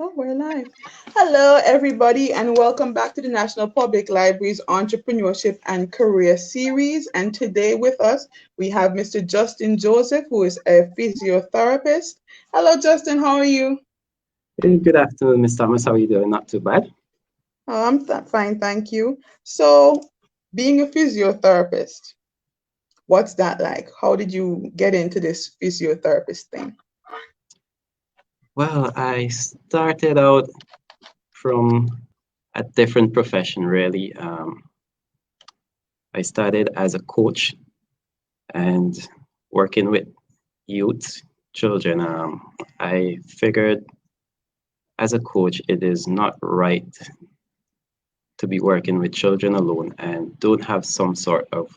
Oh, we're live. Hello, everybody, and welcome back to the National Public Library's Entrepreneurship and Career Series. And today with us, we have Mr. Justin Joseph, who is a physiotherapist. Hello, Justin, how are you? Hey, good afternoon, Miss Thomas. How are you doing? Not too bad. Oh, I'm fine, thank you. So, being a physiotherapist, what's that like? How did you get into this physiotherapist thing? Well, I started out from a different profession, really. I started as a coach and working with youth, children. I figured as a coach, it is not right to be working with children alone and don't have some sort of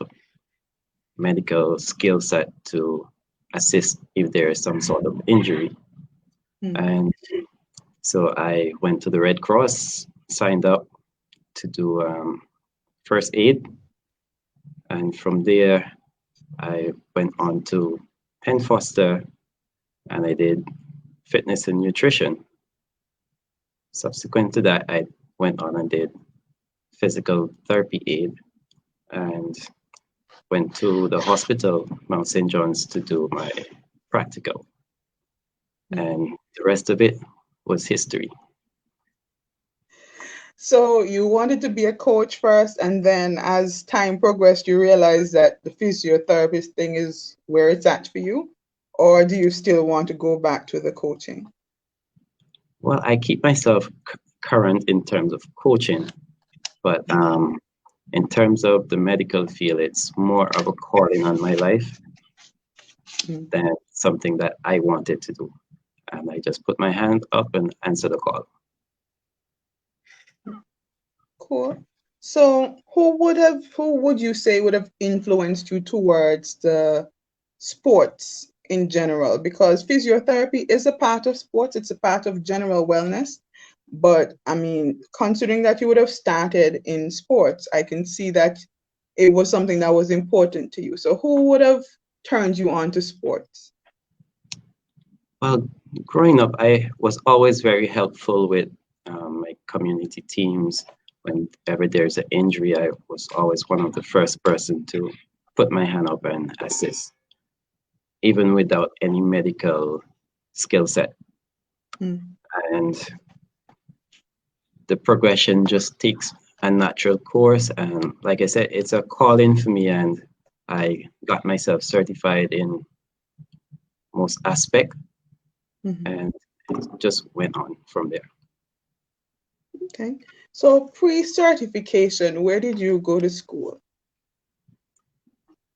medical skill set to assist if there is some sort of injury. Hmm. And so I went to the Red Cross, signed up to do first aid, and from there I went on to Penn Foster and I did fitness and nutrition. Subsequent to that, I went on and did physical therapy aid and went to the hospital, Mount St. John's, to do my practical. Hmm. And the rest of it was history. So you wanted to be a coach first, and then as time progressed, you realized that the physiotherapist thing is where it's at for you, or do you still want to go back to the coaching? Well, I keep myself current in terms of coaching, but Mm, in terms of the medical field, it's more of a calling on my life mm. than something that I wanted to do. And I just put my hand up and answer the call. Cool. So who would you say would have influenced you towards the sports in general? Because physiotherapy is a part of sports, it's a part of general wellness. But I mean, considering that you would have started in sports, I can see that it was something that was important to you. So who would have turned you on to sports? Well, growing up, I was always very helpful with my community teams. Whenever there's an injury, I was always one of the first person to put my hand up and assist, even without any medical skill set. Mm, And the progression just takes a natural course. And like I said, it's a calling for me, and I got myself certified in most aspect, mhm. and it just went on from there. Okay. So pre-certification, where did you go to school?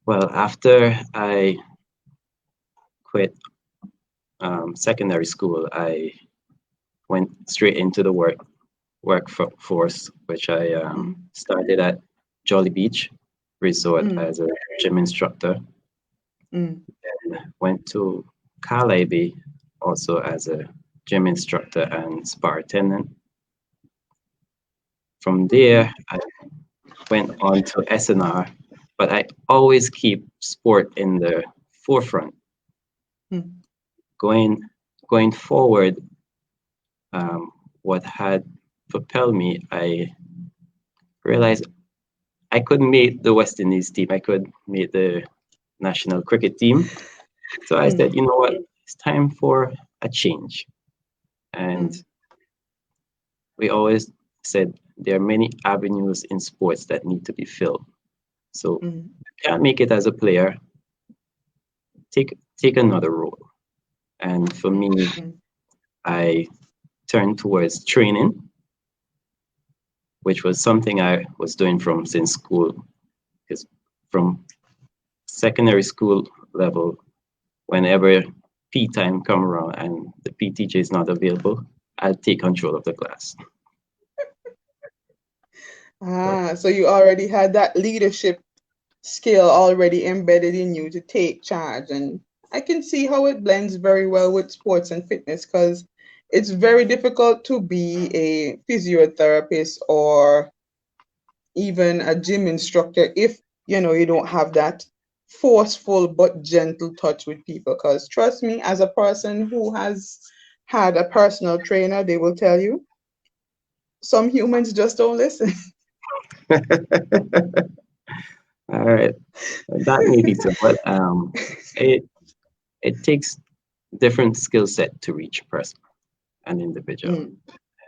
Well, after I quit secondary school, I went straight into the workforce, which I Mm, started at Jolly Beach Resort mm, as a gym instructor. mm, Went to Carlyle also as a gym instructor and spa attendant. From okay. there, I went on to SNR, but I always keep sport in the forefront. Mm, Going going forward, um, what had propelled me, I realized I couldn't make the West Indies team. I could make the national cricket team. So I said, mm, you know what, it's time for a change. And mm, we always said there are many avenues in sports that need to be filled. So mm, can't make it as a player, take another role. And for me, mm, I turned towards training, which was something I was doing from since school. Because from secondary school level, whenever P time come around and the PTJ is not available, I'll take control of the class. Ah, so you already had that leadership skill already embedded in you to take charge. And I can see how it blends very well with sports and fitness because it's very difficult to be a physiotherapist or even a gym instructor if you don't have that forceful but gentle touch with people. Because trust me, as a person who has had a personal trainer, they will tell you some humans just don't listen. All right, that may be so, but it it takes different skill set to reach person, an individual, Mm,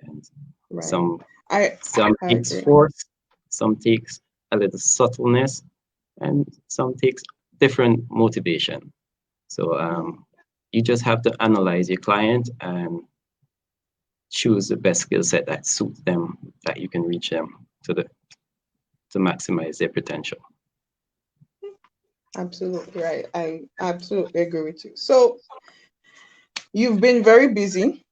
and right. some I some I takes agree. force, some takes a little subtleness, and some takes different motivation. So Mm, you just have to analyze your client and choose the best skill set that suits them, that you can reach them to maximize their potential. absolutely right. I absolutely agree with you. So you've been very busy.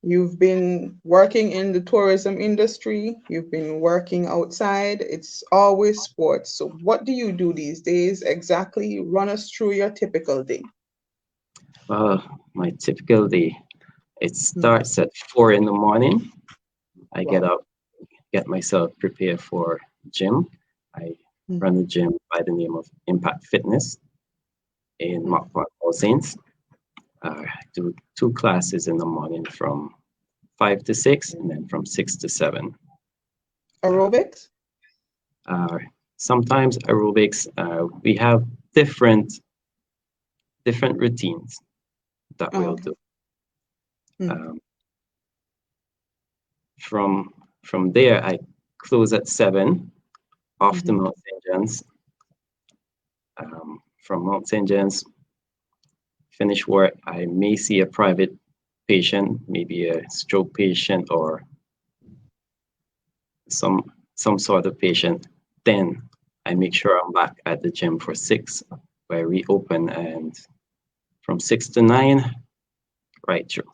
You've been working in the tourism industry, you've been working outside, it's always sports. So, what do you do these days exactly? Run us through your typical day. My typical day, it Mm, starts at 4 in the morning. I get wow. up, get myself prepared for gym. I Mm, run a gym by the name of Impact Fitness in mm. Marquardt, All Saints. I do two classes in the morning from 5 to 6, and then from 6 to 7. Aerobics? Uh, Sometimes aerobics. We have different different routines that Oh, we'll okay. do. Mm, Um, from there, I close at 7 off to mhm. Mount St. John's. From Mount St. John's, finish work, I may see a private patient, maybe a stroke patient or some sort of patient. Then I make sure I'm back at the gym for 6, where we open, and from 6 to 9, right through.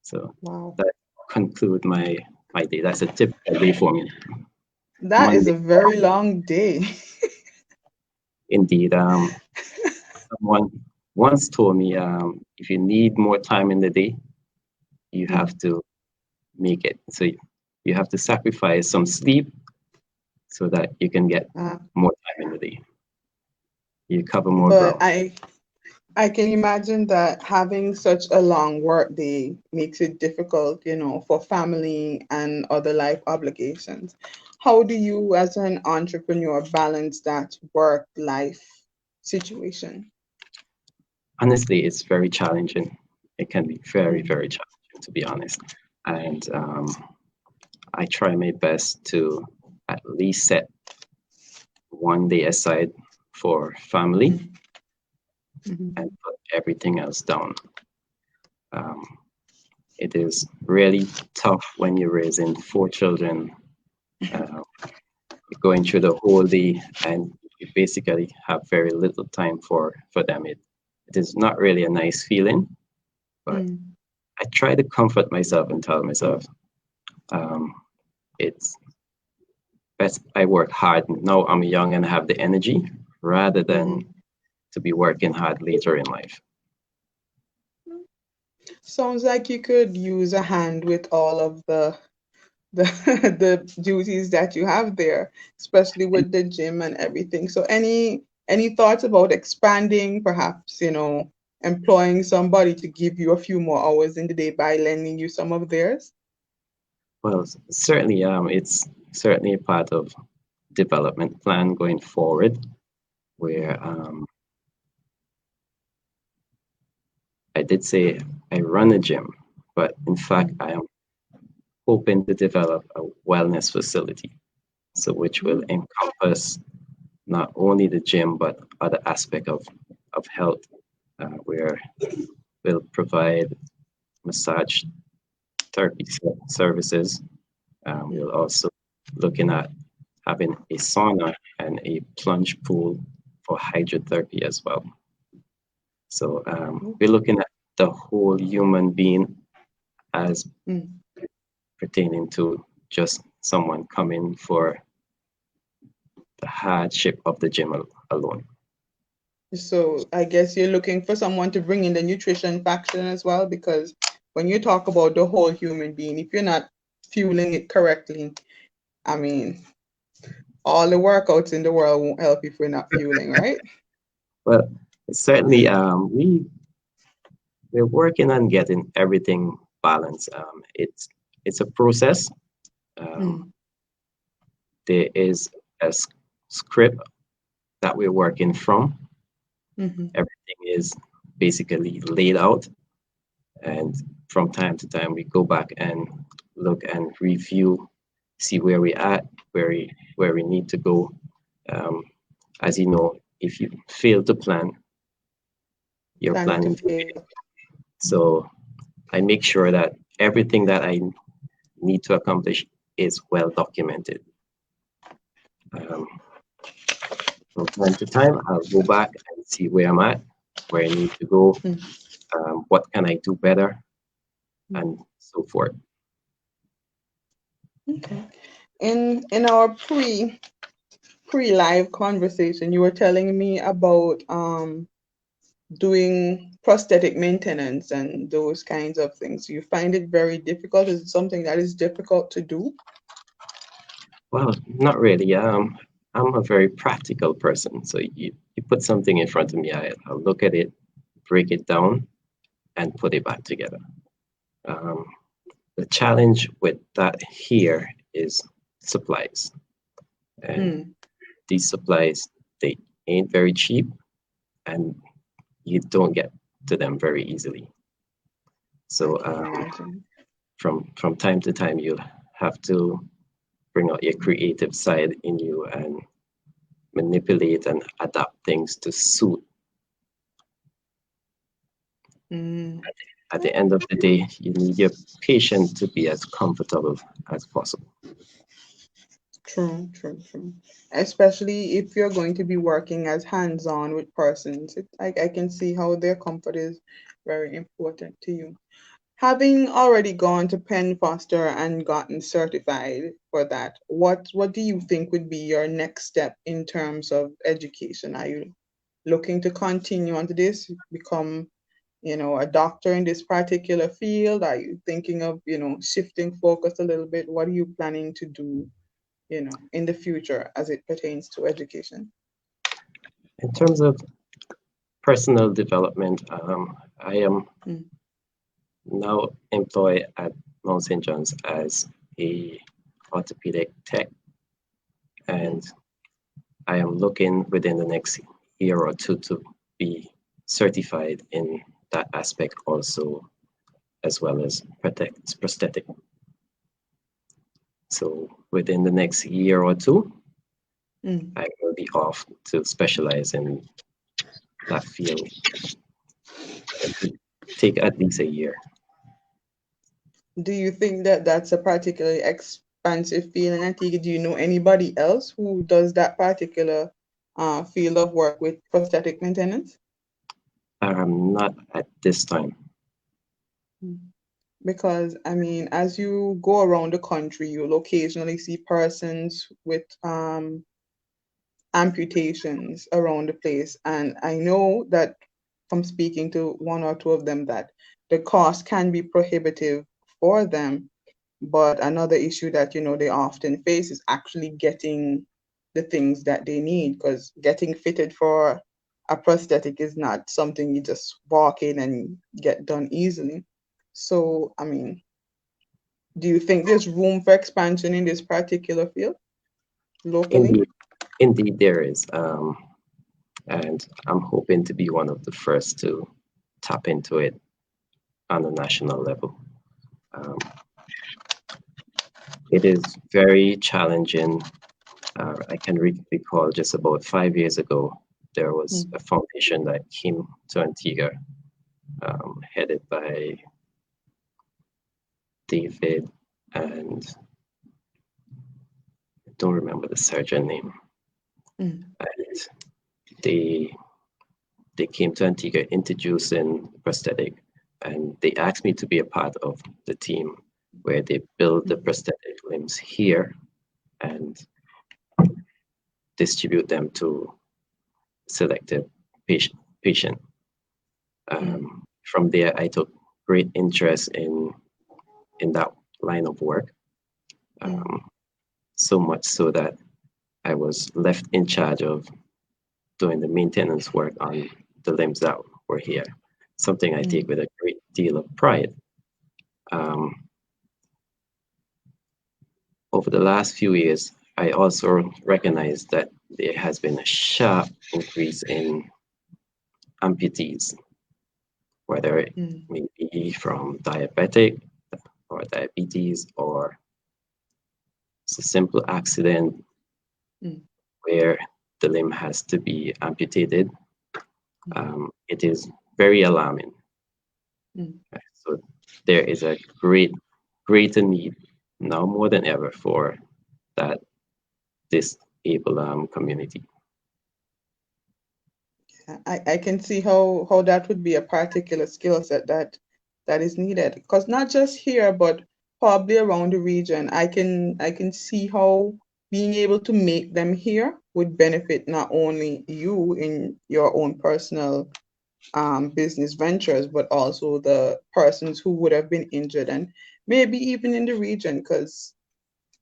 So Wow. that conclude my day. That's a typical day for me. That is Monday, a very long day. indeed. Someone once told me, if you need more time in the day, you Mm, have to make it. So you have to sacrifice some sleep so that you can get uh, more time in the day. You cover more but ground. I can imagine that having such a long work day makes it difficult, for family and other life obligations. How do you, as an entrepreneur, balance that work life situation? Honestly, it's very challenging. It can be very, Mm, very challenging, to be honest. And I try my best to at least set one day aside for family mm, and mhm. put everything else down. Um, it is really tough when you're raising 4 children, uh, going through the whole day, and you basically have very little time for them. It is not really a nice feeling, but Mm. I try to comfort myself and tell myself, um, it's best I work hard now I'm young and have the energy, rather than Mhm. to be working hard later in life. Sounds like you could use a hand with all of the the duties that you have there, especially with the gym and everything. So any thoughts about expanding, perhaps, employing somebody to give you a few more hours in the day by lending you some of theirs? Well, certainly, it's certainly a part of development plan going forward, where I did say I run a gym, but in fact, I am hoping to develop a wellness facility, so which will Mm. encompass not only the gym but other aspect of health, where we'll provide massage therapy services. We'll also looking at having a sauna and a plunge pool for hydrotherapy as well. So we're looking at the whole human being as Mm. pertaining to just someone coming for the hardship of the gym alone. So I guess you're looking for someone to bring in the nutrition faction as well, because when you talk about the whole human being, if you're not fueling it correctly, I mean, all the workouts in the world won't help if we're not fueling, right? But certainly, we're working on getting everything balanced. It's a process. Um, there is a script that we're working from. Mm-hmm. Everything is basically laid out, and from time to time we go back and look and review, see where we at, where we need to go. Um, as you know, if you fail to plan, you're Planning to planning to fail. fail. So I make sure that everything that I need to accomplish is well documented. Um, from time to time, I'll go back and see where I'm at, where I need to go, what can I do better, and so forth. Okay. In our pre-live conversation, you were telling me about doing prosthetic maintenance and those kinds of things. You find it very difficult? Is it something that is difficult to do? Well, not really. I'm a very practical person. So you put something in front of me, I'll look at it, break it down, and put it back together. Um, the challenge with that here is supplies. And Mm, these supplies, they ain't very cheap, and you don't get to them very easily. I So can imagine. from time to time, you'll have to bring out your creative side in you and manipulate and adapt things to suit. Mm. At the end of the day, you need your patient to be as comfortable as possible. True, true, true. Especially if you're going to be working as hands-on with persons. I can see how their comfort is very important to you. Having already gone to Penn Foster and gotten certified for that, what do you think would be your next step in terms of education? Are you looking to continue onto this, become, a doctor in this particular field? Are you thinking of, shifting focus a little bit? What are you planning to do, in the future as it pertains to education? In terms of personal development, I am Mm, now employed at Mount St. John's as a orthopedic tech, mm, and I am looking within the next year or two to be certified in that aspect also, as well as prosthetic. So within the next year or two, mm. I will be off to specialize in that field. It would take at least a year. Do you think that that's a particularly expansive field? And I think, do you know anybody else who does that particular field of work with prosthetic maintenance? Not at this time. Mm. Because, I mean, as you go around the country, you'll occasionally see persons with amputations around the place. And I know that from speaking to one or two of them that the cost can be prohibitive for them. But another issue that, they often face is actually getting the things that they need, because getting fitted for a prosthetic is not something you just walk in and get done easily. So, I mean, do you think there's room for expansion in this particular field locally? Indeed, indeed there is. And I'm hoping to be one of the first to tap into it on a national level. Um, it is very challenging. I can recall just about 5 years ago, there was Mm, a foundation that came to Antigua, headed by David, and I don't remember the surgeon name. mm, And they they came to Antigua introducing prosthetic, and they asked me to be a part of the team where they build the mm, prosthetic limbs here and distribute them to selected patient. mm, From there, I took great interest in that line of work, mm, um, so much so that I was left in charge of doing the maintenance work on the limbs that were here. something I take with a great deal of pride. Over the last few years, I also recognize that there has been a sharp increase in amputees, whether it may be from diabetic or diabetes, or it's a simple accident where the limb has to be amputated. It is very alarming. So there is a greater need now more than ever for that disabled community. I can see how that would be a particular skill set that is needed, because not just here but probably around the region. I can see how being able to make them here would benefit not only you in your own personal business ventures, but also the persons who would have been injured, and maybe even in the region, because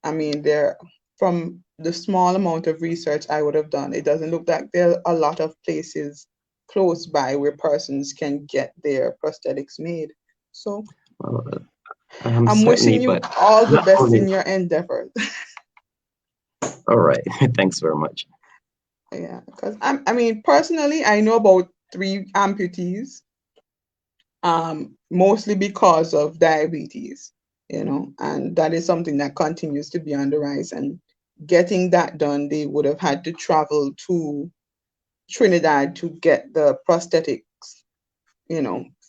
I mean, from the small amount of research I would have done, it doesn't look like there are a lot of places close by where persons can get their prosthetics made. So Well, I'm certainly, wishing you but all the not best only. in your endeavors. All right, thanks very much. Yeah, because I mean, personally, I know about 3 amputees, mostly because of diabetes, and that is something that continues to be on the rise. And getting that done, they would have had to travel to Trinidad to get the prosthetics,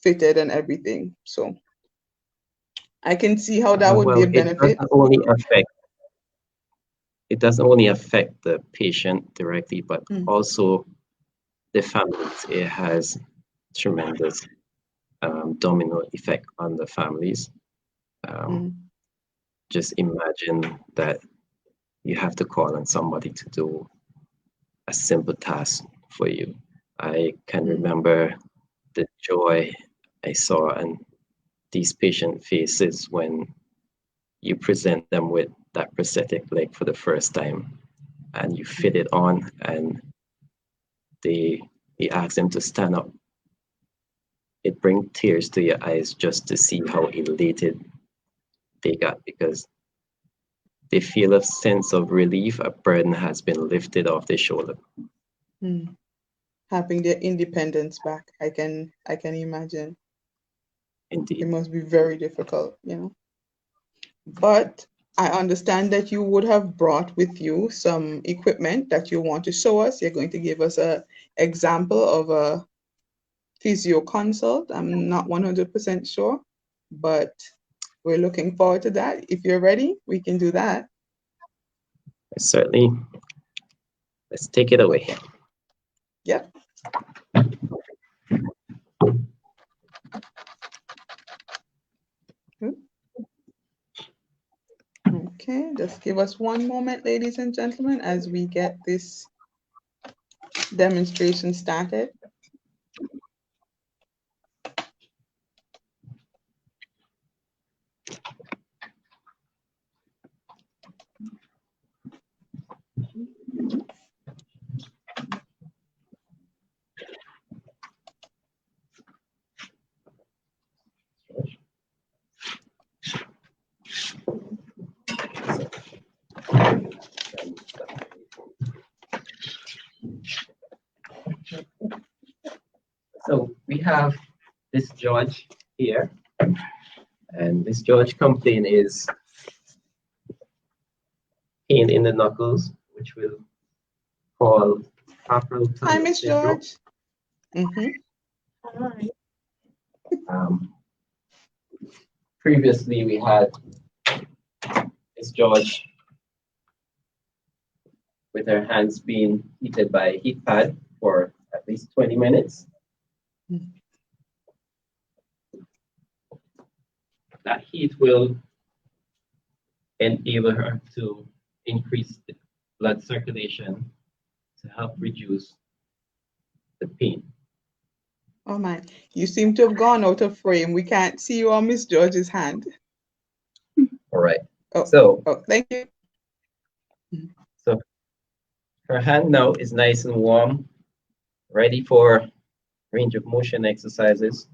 fitted and everything. So I can see how that would be Well, a benefit. it doesn't only affect the patient directly, but Mm, also the families. It has tremendous domino effect on the families. Um, mm, just imagine that you have to call on somebody to do a simple task for you. I can mm, remember the joy I saw on these patient faces when you present them with that prosthetic leg for the first time and you fit mm, it on and they you ask them to stand up. It brings tears to your eyes just to see how elated they got, because they feel a sense of relief. A burden has been lifted off their shoulder. mm. Having their independence back, I can imagine. It Indeed. must be very difficult. But I understand that you would have brought with you some equipment that you want to show us. You're going to give us a example of a physio consult. I'm not 100% sure, but we're looking forward to that. If you're ready, we can do that. Certainly. Let's take it away. Okay. Yep. Okay, just give us one moment, ladies and gentlemen, as we get this demonstration started. So we have this George here, and this George complaint is pain in the knuckles, which we'll call carpal Hi, tunnel Miss syndrome. George. Mm-hmm. Um, Previously, we had Miss George with her hands being heated by a heat pad for at least 20 minutes. That heat will enable her to increase the blood circulation to help reduce the pain. Oh my, you seem to have gone out of frame. We can't see you on Miss George's hand. All right. Oh, So, thank you. so her hand now is nice and warm, ready for range of motion exercises.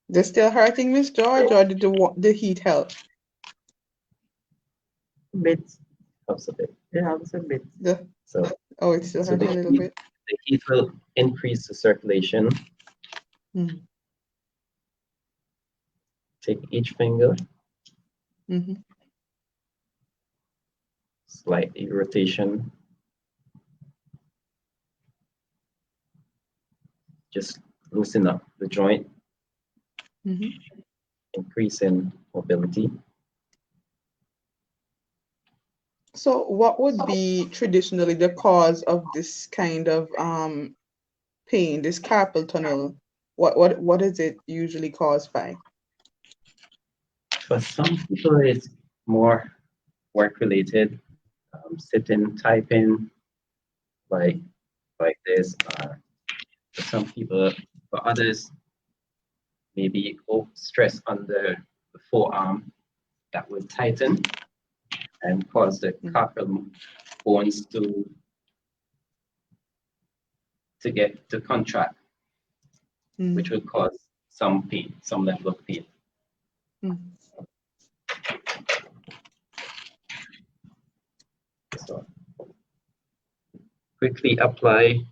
They're still hurting, Miss George, or did the heat help? Bit helps a bit. It helps a bit. So it's still hurting a little bit. The heat will increase the circulation. Take each finger. Slight rotation. Just loosen up the joint. Increasing mobility. So what would be traditionally the cause of this kind of pain, this carpal tunnel? What is it usually caused by? For some people, it's more work-related, sitting, typing, like this. For some people, for others, maybe stress under the forearm that will tighten and cause the carpal bones to contract, which will cause some pain, some level of pain. So quickly apply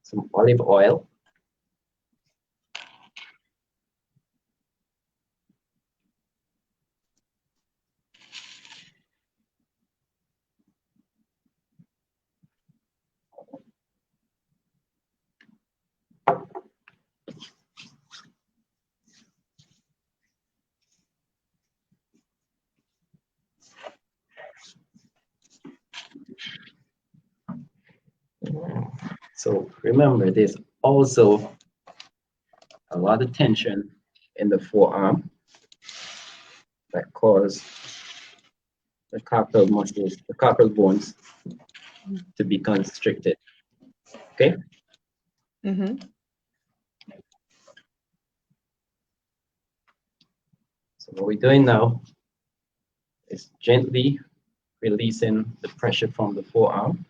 some olive oil. So remember, there's also a lot of tension in the forearm that cause the carpal muscles, the carpal bones to be constricted. Okay? So what we're doing now is gently releasing the pressure from the forearm.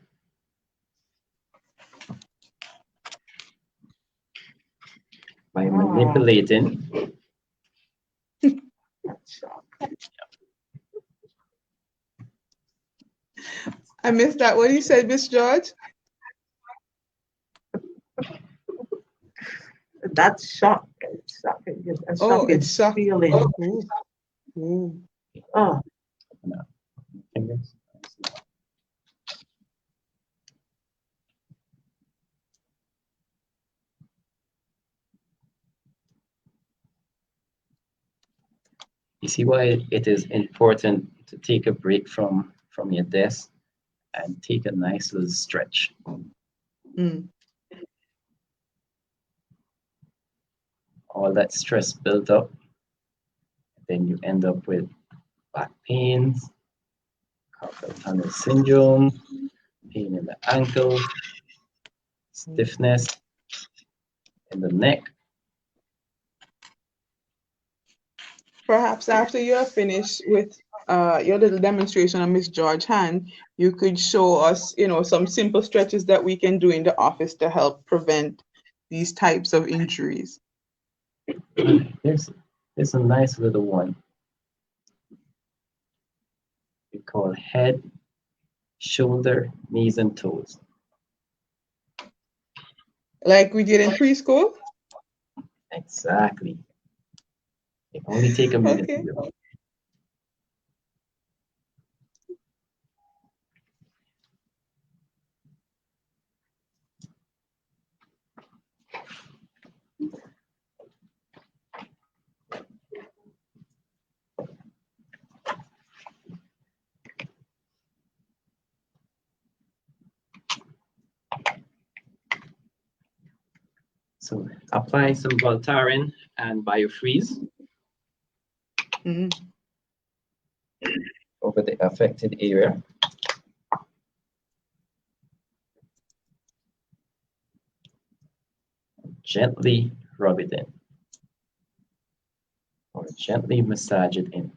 By manipulating. I missed that. What you said, Miss George? That's shock. It's shocking. It's shocking. Feeling. Oh. You see why it is important to take a break from your desk and take a nice little stretch. All that stress built up, then you end up with back pains, carpal tunnel syndrome, pain in the ankle, stiffness in the neck. Perhaps after you're finished with your little demonstration on Miss George's hand, you could show us, some simple stretches that we can do in the office to help prevent these types of injuries. There's a nice little one. We call head, shoulder, knees, and toes. Like we did in preschool? Exactly. It only take a minute. Okay. So apply some Voltaren and Biofreeze over the affected area. gently rub it in or gently massage it in.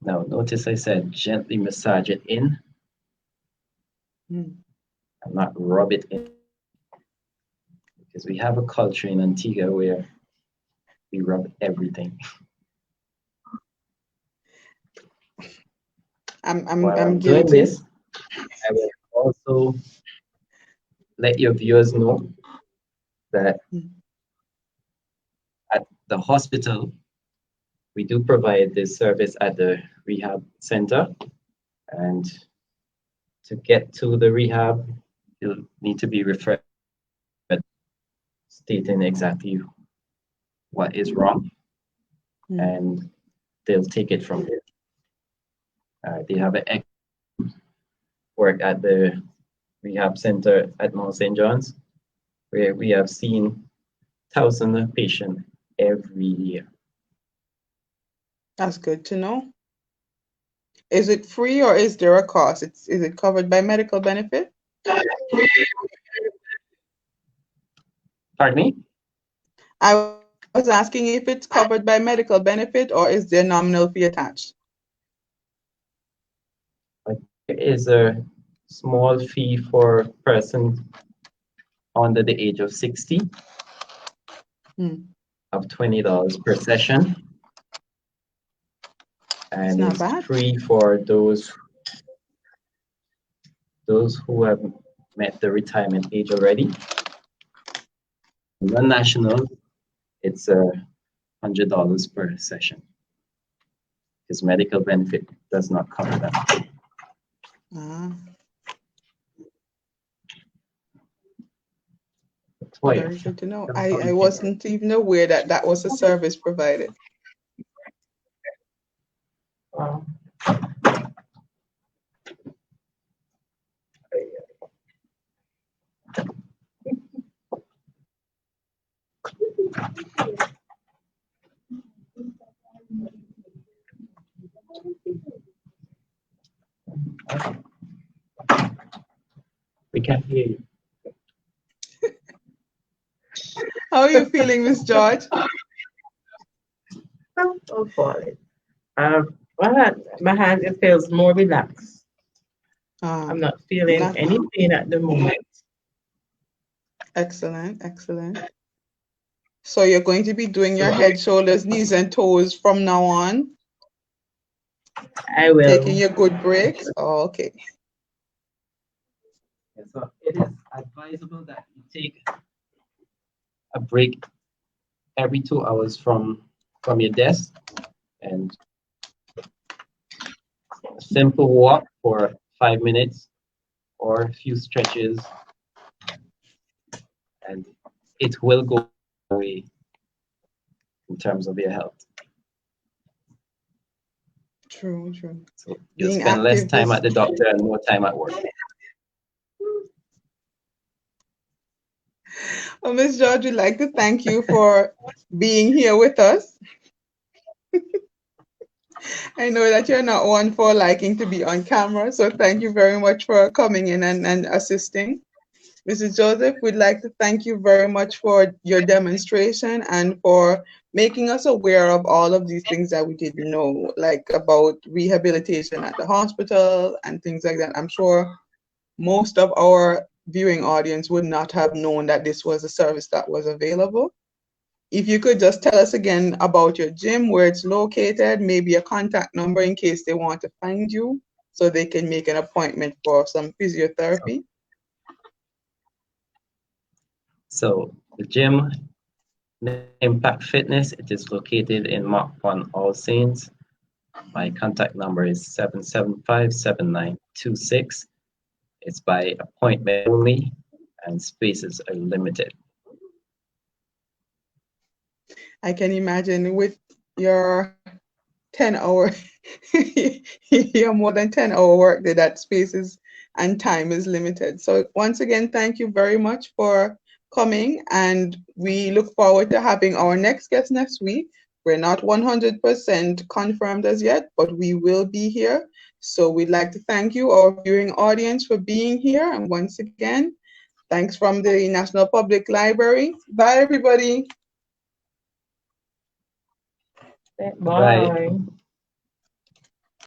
Now, notice I said gently massage it in Mm. and not rub it in. Because we have a culture in Antigua where we rub everything. While I'm I'm doing guilty. this, I will also let your viewers know that Mm. at the hospital, we do provide this service at the rehab center. And to get to the rehab, you'll need to be referred, stating exactly what is wrong, Mm. and they'll take it from there. They have an work at the rehab center at Mount St. John's, where we have seen thousands of patients every year. That's good to know. Is it free or is there a cost? Is it covered by medical benefit? Pardon me? I was asking if it's covered by medical benefit or is there nominal fee attached? There is a small fee for persons under the age of 60 Mm. of $20 per session. It's And not it's bad. free for those who have met the retirement age already. Non-national, it's $100 per session. Because medical benefit does not cover that. Ah, Toya. very good to know. I wasn't even aware that that was a service provided. Wow. We can't hear you. How are you feeling, Miss George? I'm so falling. My hand, it feels more relaxed. I'm not feeling Not any pain at the moment. excellent, excellent. So you're going to be doing your So, head, shoulders, knees, and toes from now on, I will. taking your good breaks. Oh, okay. so it is advisable that you take a break every 2 hours from your desk and a simple walk for 5 minutes or a few stretches, and it will go away in terms of your health. True, true. So you'll Being spend less active time is at the doctor and more time at work. well, Miss George, we'd like to thank you for being here with us. I know that you're not one for liking to be on camera, so thank you very much for coming in and assisting. Mrs. Joseph, we'd like to thank you very much for your demonstration and for making us aware of all of these things that we didn't know, like about rehabilitation at the hospital and things like that. I'm sure most of our viewing audience would not have known that this was a service that was available. If you could just tell us again about your gym, where it's located, maybe a contact number in case they want to find you so they can make an appointment for some physiotherapy. So the gym, Impact Fitness, it is located in Mach 1 All Saints. My contact number is 775-7926. It's by appointment only and spaces are limited. I can imagine with your 10-hour, your more than 10-hour workday, that space and time is limited. So once again, thank you very much for coming, and we look forward to having our next guest next week. We're not 100% confirmed as yet, but we will be here. So we'd like to thank you, our viewing audience, for being here. And once again, thanks from the National Public Library. Bye, everybody. Bye.